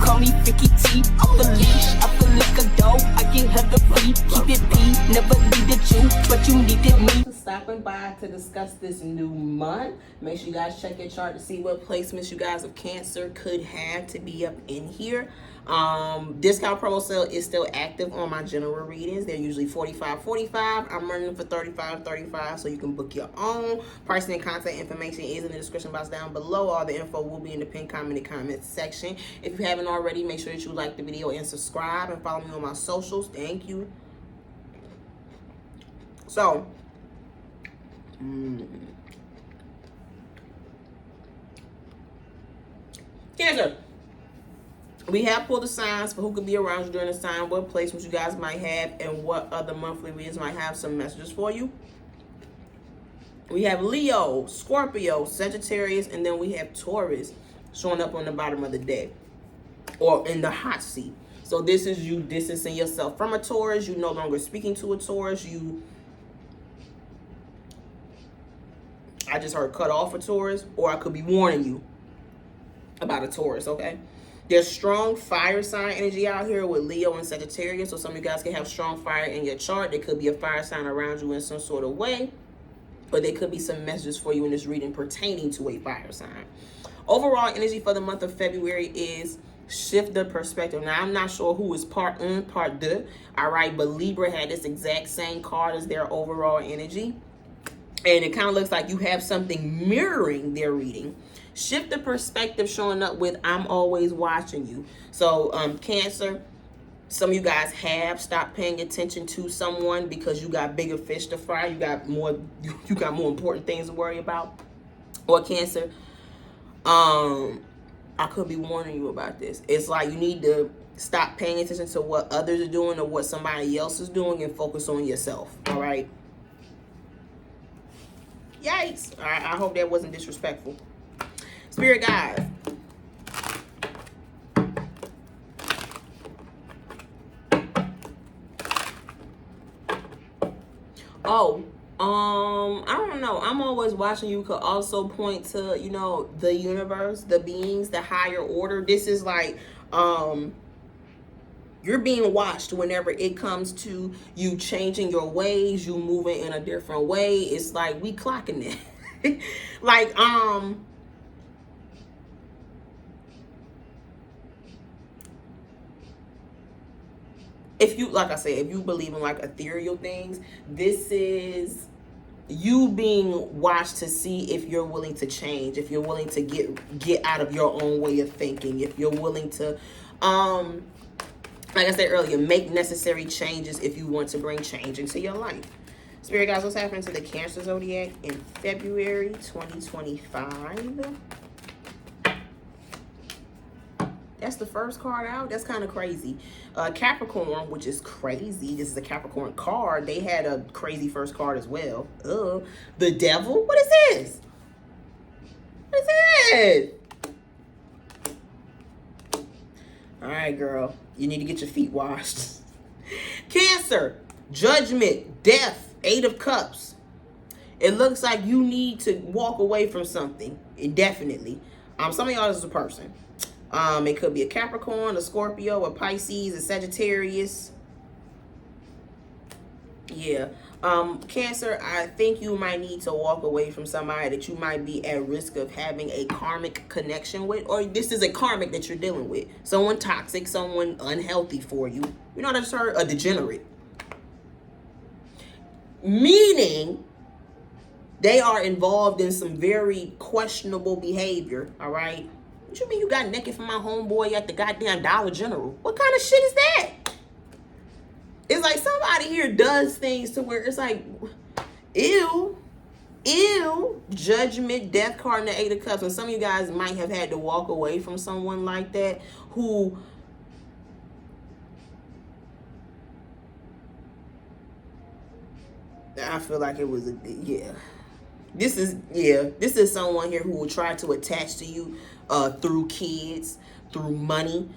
call me Vicky T. Off the leash, I feel like a dog. I get her the free. Keep it P, never needed you, but you needed me. Stopping by to discuss this new month. Make sure you guys check your chart to see what placements you guys of Cancer could have to be up in here. Discount promo sale is still active on my general readings. They're usually $45.45. I'm running for $35.35, so you can book your own. Pricing and contact information is in the description box down below. All the info will be in the pinned comment in the comments section. If you haven't already, make sure that you like the video and subscribe and follow me on my socials. Thank you. So, Cancer. We have pulled the signs for who could be around you during this time, what placements you guys might have, and what other monthly readings might have some messages for you. We have Leo, Scorpio, Sagittarius, and then we have Taurus showing up on the bottom of the deck or in the hot seat. So this is you distancing yourself from a Taurus. You no longer speaking to a Taurus. I just heard cut off a Taurus, or I could be warning you about a Taurus, okay? There's strong fire sign energy out here with Leo and Sagittarius. So some of you guys can have strong fire in your chart. There could be a fire sign around you in some sort of way. But there could be some messages for you in this reading pertaining to a fire sign. Overall energy for the month of February is shift the perspective. Now, I'm not sure who is part un, part deux. All right, but Libra had this exact same card as their overall energy. And it kind of looks like you have something mirroring their reading. Shift the perspective showing up with I'm always watching you. So Cancer, some of you guys have stopped paying attention to someone because you got bigger fish to fry. You got more important things to worry about. Or Cancer, I could be warning you about this. It's like you need to stop paying attention to what others are doing or what somebody else is doing and focus on yourself. All right. Yikes. All right. I hope that wasn't disrespectful. Spirit guides. I don't know. I'm always watching you could also point to, you know, the universe, the beings, the higher order. This is like, you're being watched whenever it comes to you changing your ways, you moving in a different way. It's like we clocking it. Like, if you, like I said, if you believe in like ethereal things, this is you being watched to see if you're willing to change, if you're willing to get out of your own way of thinking, if you're willing to, like I said earlier, make necessary changes if you want to bring change into your life. Spirit guys, what's happening to the Cancer zodiac in February 2025? That's the first card out. That's kind of crazy. Capricorn, which is crazy. This is a Capricorn card. They had a crazy first card as well. The Devil? What is this? What is this? All right, girl. You need to get your feet washed. Cancer, Judgment, Death, Eight of Cups. It looks like you need to walk away from something. Definitely. Some of y'all is a person. It could be a Capricorn, a Scorpio, a Pisces, a Sagittarius. Yeah. Cancer, I think you might need to walk away from somebody that you might be at risk of having a karmic connection with, or this is a karmic that you're dealing with. Someone toxic, someone unhealthy for you. You know what I just heard? A degenerate. Meaning they are involved in some very questionable behavior, all right? What you mean you got naked from my homeboy at the goddamn Dollar General? What kind of shit is that? It's like somebody here does things to where it's like, ew, Judgment, Death card, and the Eight of Cups. And some of you guys might have had to walk away from someone like that who I feel like it was This is someone here who will try to attach to you through kids, through money,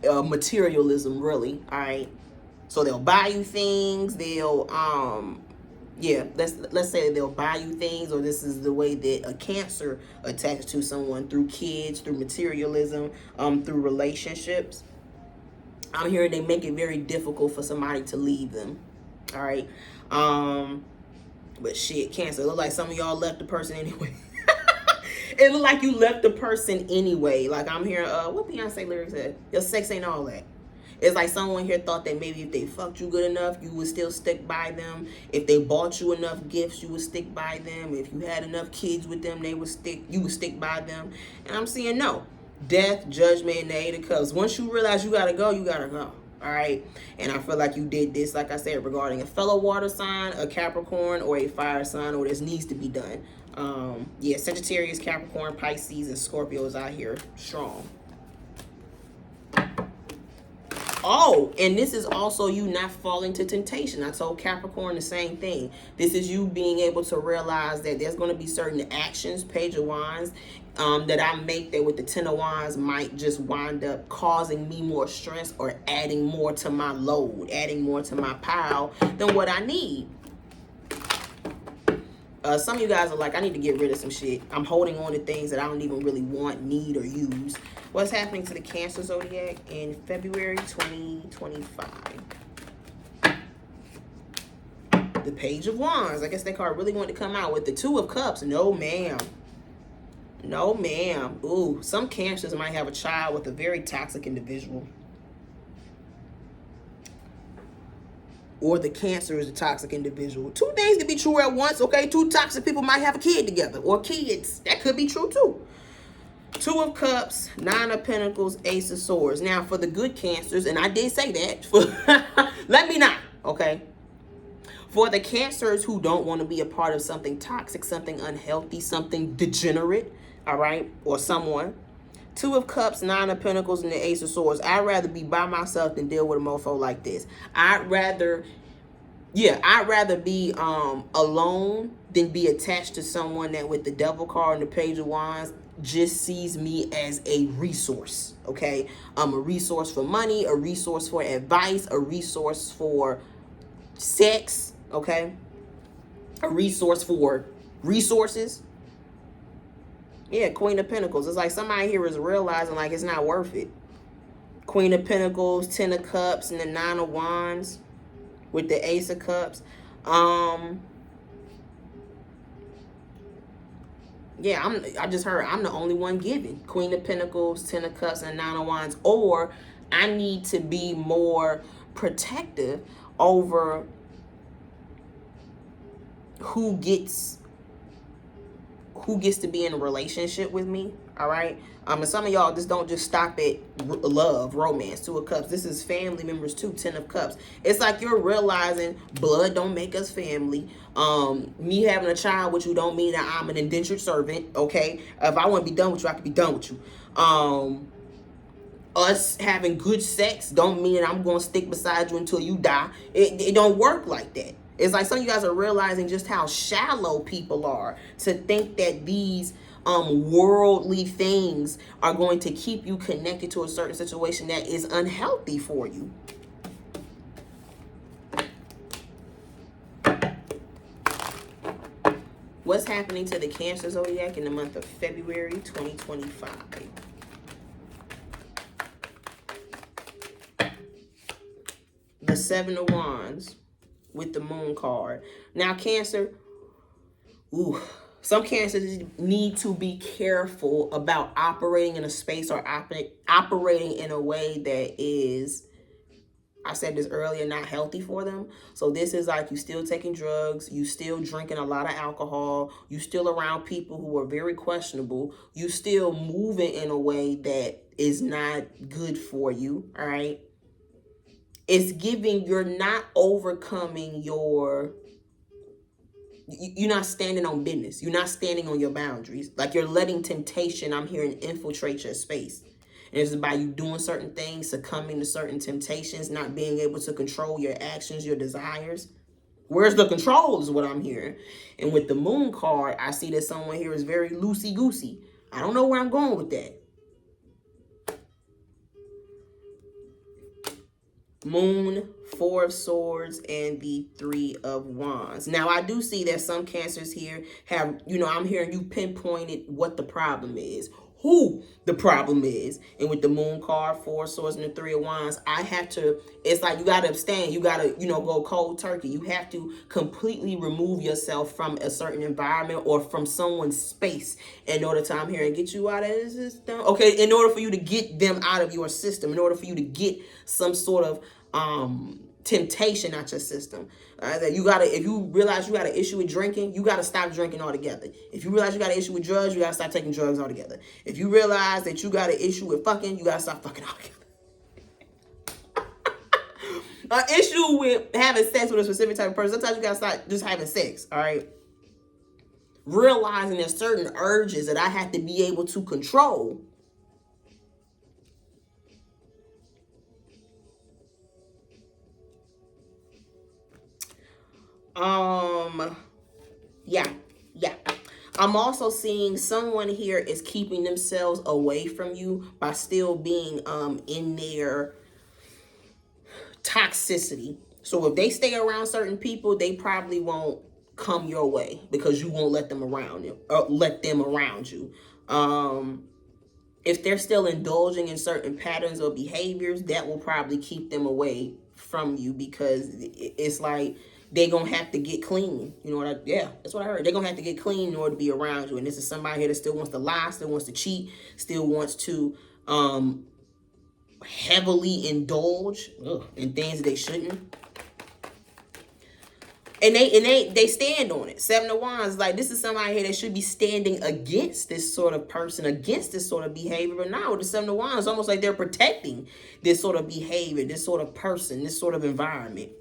materialism, really. All right. So they'll buy you things. They'll Yeah, let's say they'll buy you things, or this is the way that a Cancer attached to someone, through kids, through materialism, through relationships. I'm hearing they make it very difficult for somebody to leave them. All right. But shit, Cancer, it look like some of y'all left the person anyway. It look like you left the person anyway. Like I'm hearing, what Beyonce lyrics said? Your sex ain't all that. It's like someone here thought that maybe if they fucked you good enough, you would still stick by them. If they bought you enough gifts, you would stick by them. If you had enough kids with them, you would stick by them. And I'm seeing no. Death, judgment, and the Eight of Cups. Once you realize you gotta go, you gotta go. All right. And I feel like you did this, like I said, regarding a fellow water sign, a Capricorn, or a fire sign, or this needs to be done. Yeah, Sagittarius, Capricorn, Pisces, and Scorpio is out here strong. Oh, and this is also you not falling to temptation. I told Capricorn the same thing. This is you being able to realize that there's going to be certain actions, Page of Wands, that I make that with the Ten of Wands might just wind up causing me more stress or adding more to my load, adding more to my pile than what I need. Some of you guys are like, I need to get rid of some shit. I'm holding on to things that I don't even really want, need, or use. What's happening to the Cancer zodiac in February 2025? The Page of Wands. I guess that card really wanted to come out with the Two of Cups. No, ma'am. No, ma'am. Ooh, some Cancers might have a child with a very toxic individual. Or the Cancer is a toxic individual. Two things can be true at once, okay? Two toxic people might have a kid together, or kids. That could be true too. Two of Cups, Nine of Pentacles, Ace of Swords. Now, for the good Cancers, and I did say that, let me not, okay? For the Cancers who don't want to be a part of something toxic, something unhealthy, something degenerate, all right, or someone. Two of Cups, Nine of Pentacles, and the Ace of Swords. I'd rather be by myself than deal with a mofo like this. I'd rather be alone than be attached to someone that with the Devil card and the Page of Wands just sees me as a resource, okay? A resource for money, a resource for advice, a resource for sex, okay? A resource for resources. Yeah, Queen of Pentacles. It's like somebody here is realizing like it's not worth it. Queen of Pentacles, Ten of Cups, and the Nine of Wands with the Ace of Cups. Yeah, I just heard I'm the only one giving. Queen of Pentacles, Ten of Cups, and Nine of Wands. Or I need to be more protective over who gets to be in a relationship with me, all right? And some of y'all just don't just stop at love, romance, Two of Cups. This is family members too, Ten of Cups. It's like you're realizing blood don't make us family. Me having a child with you don't mean that I'm an indentured servant, okay? If I want to be done with you, I can be done with you. Us having good sex don't mean that I'm going to stick beside you until you die. It don't work like that. It's like some of you guys are realizing just how shallow people are to think that these worldly things are going to keep you connected to a certain situation that is unhealthy for you. What's happening to the Cancer zodiac in the month of February 2025? The Seven of Wands with the Moon card. Now, Cancer, some Cancers need to be careful about operating in a space or operating in a way that is, I said this earlier, not healthy for them. So this is like you still taking drugs, you still drinking a lot of alcohol, you still around people who are very questionable, you still moving in a way that is not good for you, all right? It's giving you're not overcoming you're not standing on business. You're not standing on your boundaries. Like you're letting temptation, I'm hearing, infiltrate your space. And it's by you doing certain things, succumbing to certain temptations, not being able to control your actions, your desires. Where's the control is what I'm hearing. And with the Moon card, I see that someone here is very loosey-goosey. I don't know where I'm going with that. Moon, Four of Swords, and the Three of Wands. Now, I do see that some Cancers here have, I'm hearing you pinpointed what the problem is, who the problem is. And with the Moon card, Four of Swords, and the Three of Wands, it's like you got to abstain. You got to, go cold turkey. You have to completely remove yourself from a certain environment or from someone's space in order to, I'm here and get you out of this system. Okay, in order for you to get them out of your system, in order for you to get some sort of temptation out your system. That if you realize you got an issue with drinking, you got to stop drinking altogether. If you realize you got an issue with drugs, you got to stop taking drugs altogether. If you realize that you got an issue with fucking, you got to stop fucking altogether. An issue with having sex with a specific type of person, sometimes you got to stop just having sex, all right? Realizing there's certain urges that I have to be able to control. Yeah. I'm also seeing someone here is keeping themselves away from you by still being in their toxicity. So if they stay around certain people, they probably won't come your way because you won't let them around you, or let them around you. If they're still indulging in certain patterns or behaviors, that will probably keep them away from you, because it's like they're going to have to get clean. That's what I heard. They're going to have to get clean in order to be around you. And this is somebody here that still wants to lie, still wants to cheat, still wants to heavily indulge in things that they shouldn't. And they stand on it. Seven of Wands, like, this is somebody here that should be standing against this sort of person, against this sort of behavior. But now with the Seven of Wands, it's almost like they're protecting this sort of behavior, this sort of person, this sort of environment.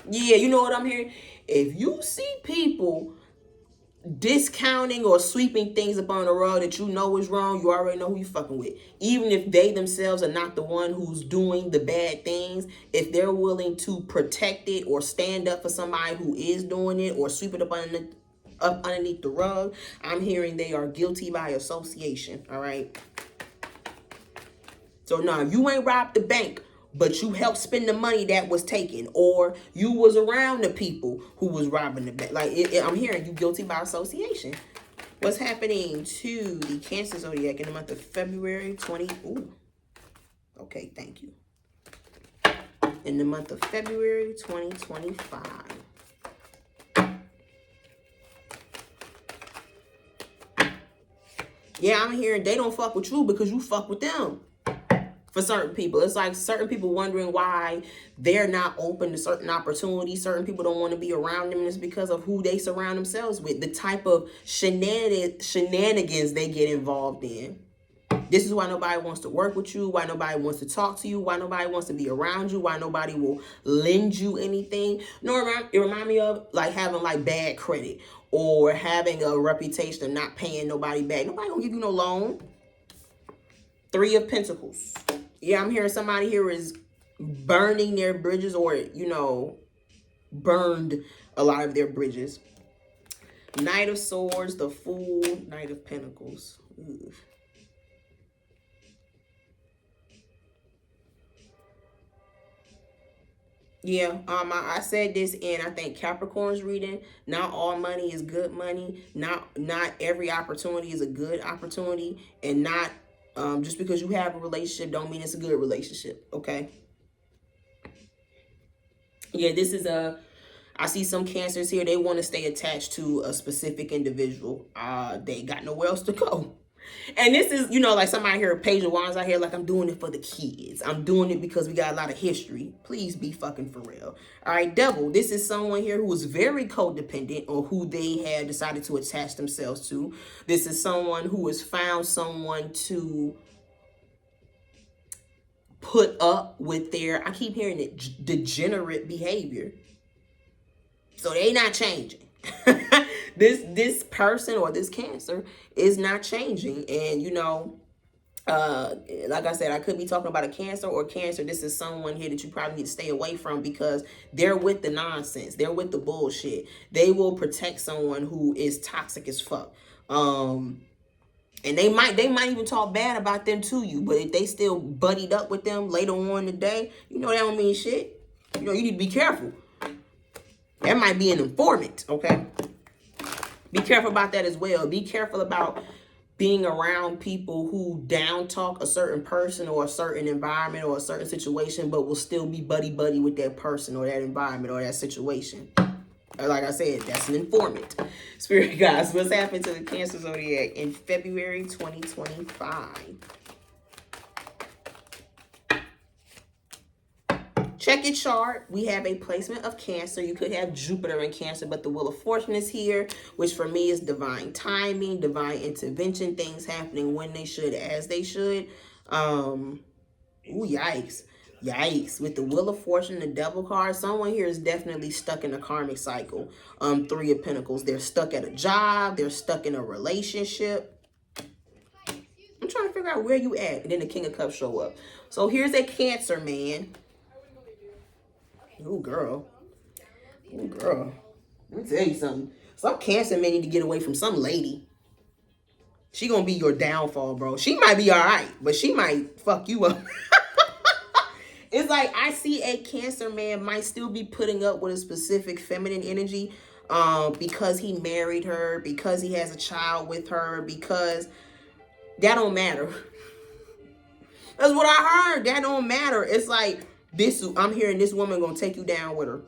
Yeah, you know what I'm hearing? If you see people discounting or sweeping things up on the rug that you know is wrong, you already know who you fucking with. Even if they themselves are not the one who's doing the bad things, if they're willing to protect it or stand up for somebody who is doing it or sweep it up underneath the rug, I'm hearing they are guilty by association. All right. So now you ain't robbed the bank, but you helped spend the money that was taken, or you was around the people who was robbing the bank. Like, I'm hearing you guilty by association. What's happening to the Cancer zodiac in the month of February 20? Ooh. Okay, thank you. In the month of February 2025. Yeah, I'm hearing they don't fuck with you because you fuck with them. For certain people, it's like certain people wondering why they're not open to certain opportunities. Certain people don't want to be around them, and it's because of who they surround themselves with, the type of shenanigans they get involved in. This is why nobody wants to work with you, why nobody wants to talk to you, why nobody wants to be around you, why nobody will lend you anything. It reminds me of like having like bad credit or having a reputation of not paying nobody back. Nobody gonna give you no loan. Three of Pentacles. Yeah, I'm hearing somebody here is burning their bridges, or, burned a lot of their bridges. Knight of Swords, the Fool, Knight of Pentacles. Ooh. Yeah, I said this in, I think, Capricorn's reading. Not all money is good money. Not every opportunity is a good opportunity, and not just because you have a relationship don't mean it's a good relationship, okay? Yeah, this is I see some Cancers here, they want to stay attached to a specific individual. They got nowhere else to go. And this is, like somebody here, Page of Wands out here, like, I'm doing it for the kids. I'm doing it because we got a lot of history. Please be fucking for real. All right, Devil. This is someone here who is very codependent on who they have decided to attach themselves to. This is someone who has found someone to put up with their, I keep hearing it, degenerate behavior. So they not changing. This person or this Cancer is not changing. And, like I said, I could be talking about a Cancer or Cancer. This is someone here that you probably need to stay away from because they're with the nonsense. They're with the bullshit. They will protect someone who is toxic as fuck. And they might even talk bad about them to you, but if they still buddied up with them later on in the day, that don't mean shit. You know, you need to be careful. That might be an informant, okay? Be careful about that as well. Be careful about being around people who down talk a certain person or a certain environment or a certain situation, but will still be buddy-buddy with that person or that environment or that situation. Like I said, that's an informant. Spirit guys, what's happening to the Cancer Zodiac in February 2025? Check your chart. We have a placement of Cancer. You could have Jupiter in Cancer, but the Wheel of Fortune is here, which for me is divine timing, divine intervention, things happening when they should, as they should. Ooh, yikes. Yikes. With the Wheel of Fortune, the Devil card, someone here is definitely stuck in a karmic cycle. Three of Pentacles. They're stuck at a job. They're stuck in a relationship. I'm trying to figure out where you at. And then the King of Cups show up. So here's a Cancer man. Ooh, girl. Ooh, girl. Let me tell you something. Some Cancer men need to get away from some lady. She gonna be your downfall, bro. She might be all right, but she might fuck you up. It's like I see a Cancer man might still be putting up with a specific feminine energy because he married her, because he has a child with her, because that don't matter. That's what I heard. That don't matter. It's like, this, I'm hearing this woman gonna take you down with her.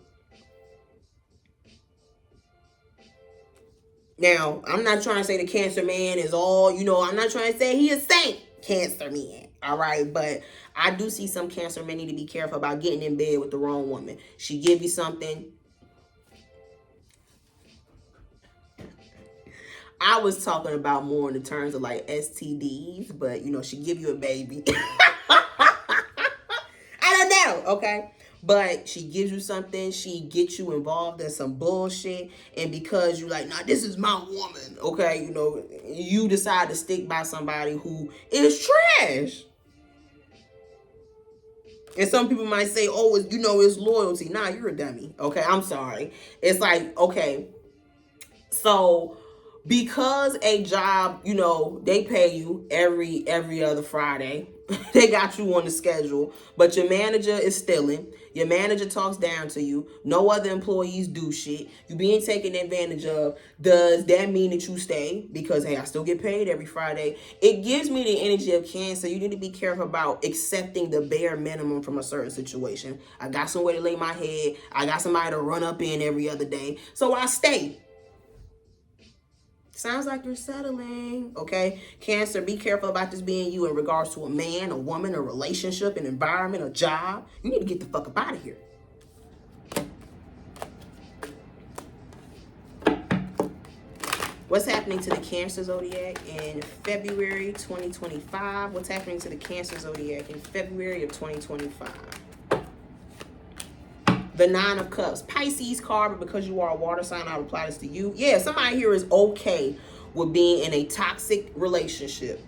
Now, I'm not trying to say the Cancer man is all, you know, I'm not trying to say he a saint, Cancer man. All right, but I do see some Cancer men need to be careful about getting in bed with the wrong woman. She give you something. I was talking about more in the terms of like STDs, but you know, she give you a baby. Okay, but she gives you something, she gets you involved in some bullshit, and because you like, nah, this is my woman, okay, you know, you decide to stick by somebody who is trash. And some people might say, oh, you know, it's loyalty. Nah, you're a dummy, okay? I'm sorry. It's like, okay, so because a job, you know, they pay you every other Friday. They got you on the schedule, but your manager is stealing. Your manager talks down to you. No other employees do shit. You being taken advantage of. Does that mean that you stay? Because, hey, I still get paid every Friday. It gives me the energy of Cancer. You need to be careful about accepting the bare minimum from a certain situation. I got somewhere to lay my head. I got somebody to run up in every other day. So I stay. Sounds like you're settling, okay? Cancer, be careful about this being you in regards to a man, a woman, a relationship, an environment, a job. You need to get the fuck up out of here. What's happening to the Cancer Zodiac in February 2025? What's happening to the Cancer Zodiac in February of 2025? The Nine of Cups. Pisces card, but because you are a water sign, I'll apply this to you. Yeah, somebody here is okay with being in a toxic relationship.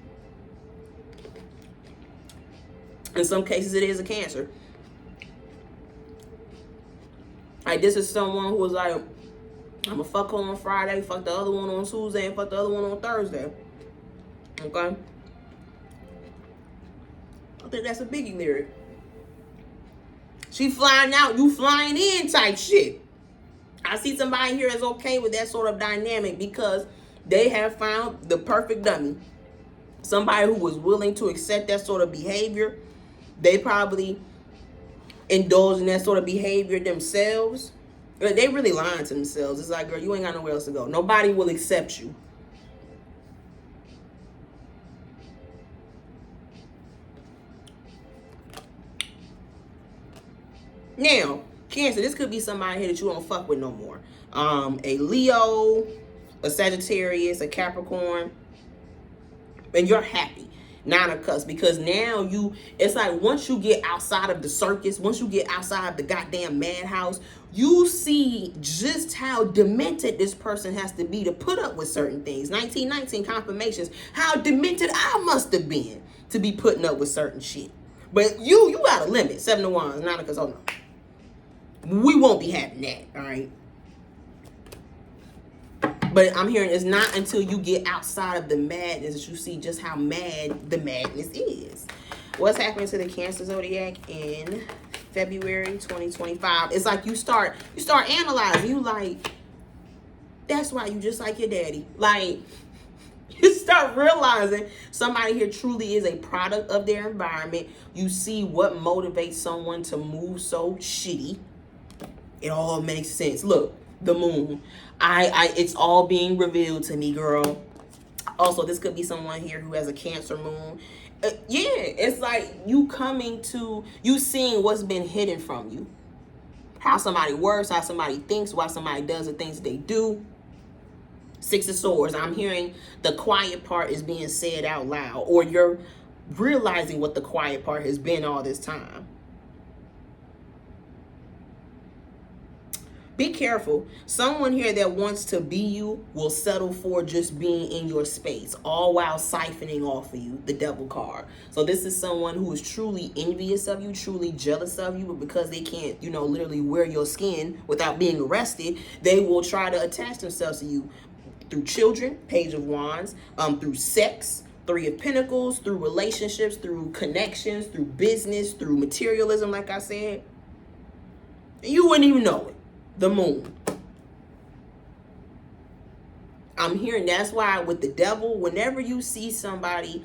In some cases, it is a Cancer. Like, this is someone who was like, I'm gonna fuck her on Friday, fuck the other one on Tuesday, and fuck the other one on Thursday. Okay? I think that's a biggie lyric. She flying out, you flying in type shit. I see somebody here that's okay with that sort of dynamic because they have found the perfect dummy. Somebody who was willing to accept that sort of behavior. They probably indulge in that sort of behavior themselves. They really lying to themselves. It's like, girl, you ain't got nowhere else to go. Nobody will accept you. Now, Cancer, this could be somebody here that you don't fuck with no more. A Leo, a Sagittarius, a Capricorn, and you're happy. Nine of Cups, because now it's like once you get outside of the circus, once you get outside of the goddamn madhouse, you see just how demented this person has to be to put up with certain things. 1919 confirmations, how demented I must have been to be putting up with certain shit. But you got a limit. Seven of Wands, Nine of Cups, oh no. We won't be having that, all right? But I'm hearing it's not until you get outside of the madness that you see just how mad the madness is. What's happening to the Cancer Zodiac in February 2025. It's like you start analyzing. You like, that's why you just like your daddy. Like, you start realizing somebody here truly is a product of their environment. You see what motivates someone to move so shitty. It all makes sense. Look, the moon. It's all being revealed to me, girl. Also, this could be someone here who has a Cancer moon. Yeah, it's like you seeing what's been hidden from you. How somebody works, how somebody thinks, why somebody does the things they do. Six of Swords. I'm hearing the quiet part is being said out loud, or you're realizing what the quiet part has been all this time. Be careful. Someone here that wants to be you will settle for just being in your space, all while siphoning off of you, the Devil card. So this is someone who is truly envious of you, truly jealous of you, but because they can't, literally wear your skin without being arrested, they will try to attach themselves to you through children, Page of Wands, through sex, Three of Pentacles, through relationships, through connections, through business, through materialism, like I said. You wouldn't even know it. The moon. I'm hearing that's why with the Devil, whenever you see somebody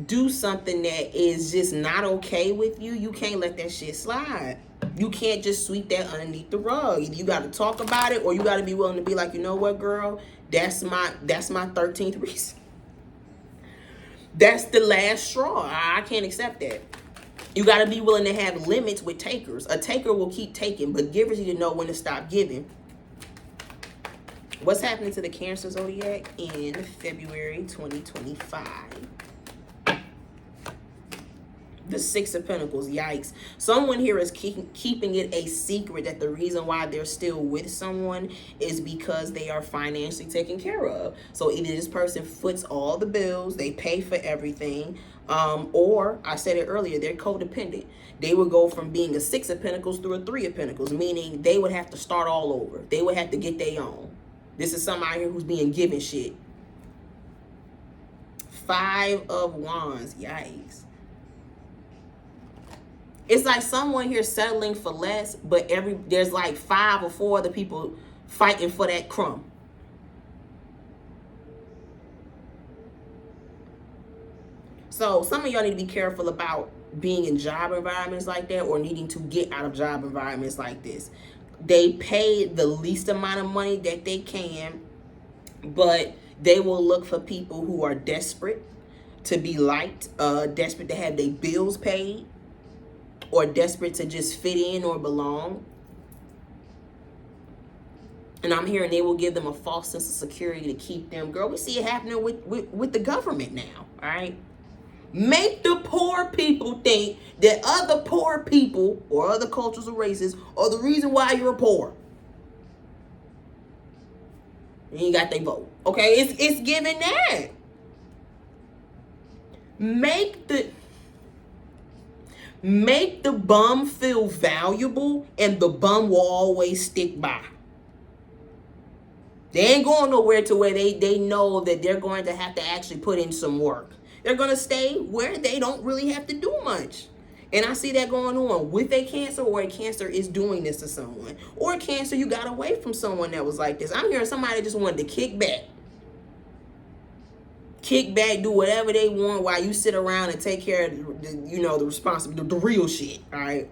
do something that is just not okay with you, you can't let that shit slide. You can't just sweep that underneath the rug. You got to talk about it, or you got to be willing to be like, you know what, girl, that's my 13th reason. That's the last straw. I can't accept that. You got to be willing to have limits with takers. A taker will keep taking, but givers need to know when to stop giving. What's happening to the Cancer zodiac in February 2025? The Six of Pentacles. Yikes. Someone here is keeping it a secret that the reason why they're still with someone is because they are financially taken care of. So either this person foots all the bills, they pay for everything, or I said it earlier, they're codependent. They would go from being a Six of Pentacles through a Three of Pentacles, meaning they would have to start all over. They would have to get their own. This is somebody here who's being given shit. Five of Wands. Yikes. It's like someone here settling for less, but there's like 5 or 4 other people fighting for that crumb. So some of y'all need to be careful about being in job environments like that, or needing to get out of job environments like this. They pay the least amount of money that they can, but they will look for people who are desperate to be liked, desperate to have their bills paid, or desperate to just fit in or belong. And I'm hearing they will give them a false sense of security to keep them. Girl, we see it happening with the government now, all right? Make the poor people think that other poor people or other cultures or races are the reason why you're poor. And you got their vote. Okay, it's giving that. Make the bum feel valuable, and the bum will always stick by. They ain't going nowhere to where they know that they're going to have to actually put in some work. They're going to stay where they don't really have to do much. And I see that going on with a Cancer, or a Cancer is doing this to someone. Or a Cancer, you got away from someone that was like this. I'm hearing somebody just wanted to kick back. Kick back, do whatever they want while you sit around and take care of the responsibility, the real shit, all right?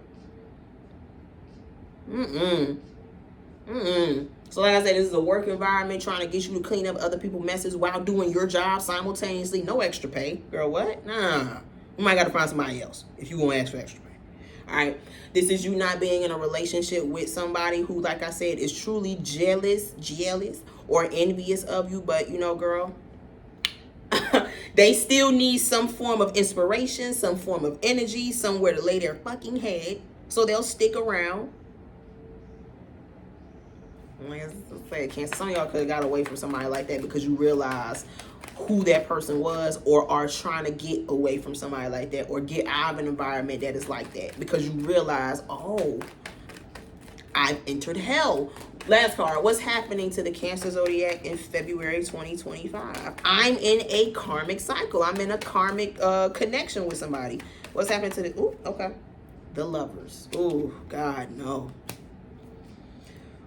So like I said, this is a work environment trying to get you to clean up other people's messes while doing your job simultaneously. No extra pay. Girl, what? Nah. You might got to find somebody else if you want to ask for extra pay. All right? This is you not being in a relationship with somebody who, like I said, is truly jealous, or envious of you. But, girl, they still need some form of inspiration, some form of energy, somewhere to lay their fucking head. So they'll stick around. Like I said, Cancer, some of y'all could have got away from somebody like that because you realize who that person was, or are trying to get away from somebody like that, or get out of an environment that is like that because you realize, oh, I've entered hell. Last card, what's happening to the Cancer zodiac in February 2025? I'm in a karmic cycle. I'm in a karmic connection with somebody. What's happening to the, okay. The Lovers. Oh, God, no.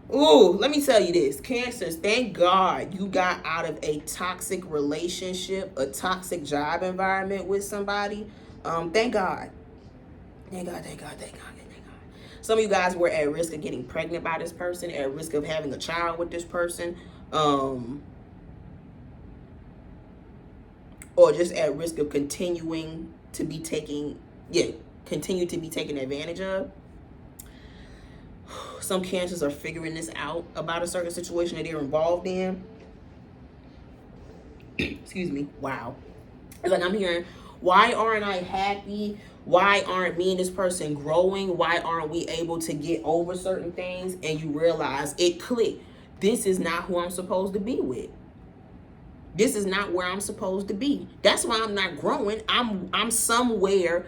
Oh, let me tell you this. Cancers, thank God you got out of a toxic relationship, a toxic job environment with somebody. Thank God. Thank God, thank God, thank God, thank God. Some of you guys were at risk of getting pregnant by this person, at risk of having a child with this person, or just at risk of continuing to be continue to be taken advantage of. Some Cancers are figuring this out about a certain situation that they're involved in. Excuse me. Wow. It's like I'm hearing, why aren't I happy? Why aren't me and this person growing? Why aren't we able to get over certain things? And you realize it clicked. This is not who I'm supposed to be with. This is not where I'm supposed to be. That's why I'm not growing. I'm somewhere.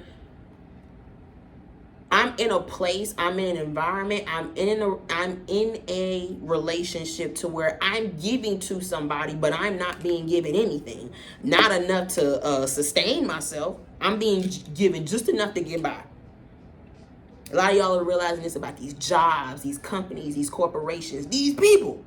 I'm in a place, I'm in an environment, I'm in a relationship to where I'm giving to somebody, but I'm not being given anything. Not enough to sustain myself. I'm being given just enough to get by. A lot of y'all are realizing this about these jobs, these companies, these corporations, these people.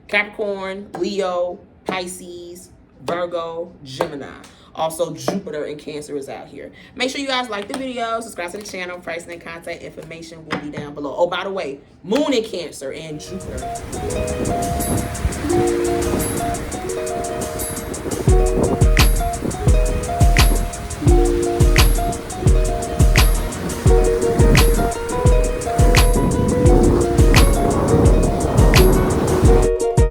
Capricorn, Leo, Pisces, Virgo, Gemini. Also, Jupiter and Cancer is out here. Make sure you guys like the video, subscribe to the channel. Pricing and contact information will be down below. Oh, by the way, Moon in Cancer and Jupiter.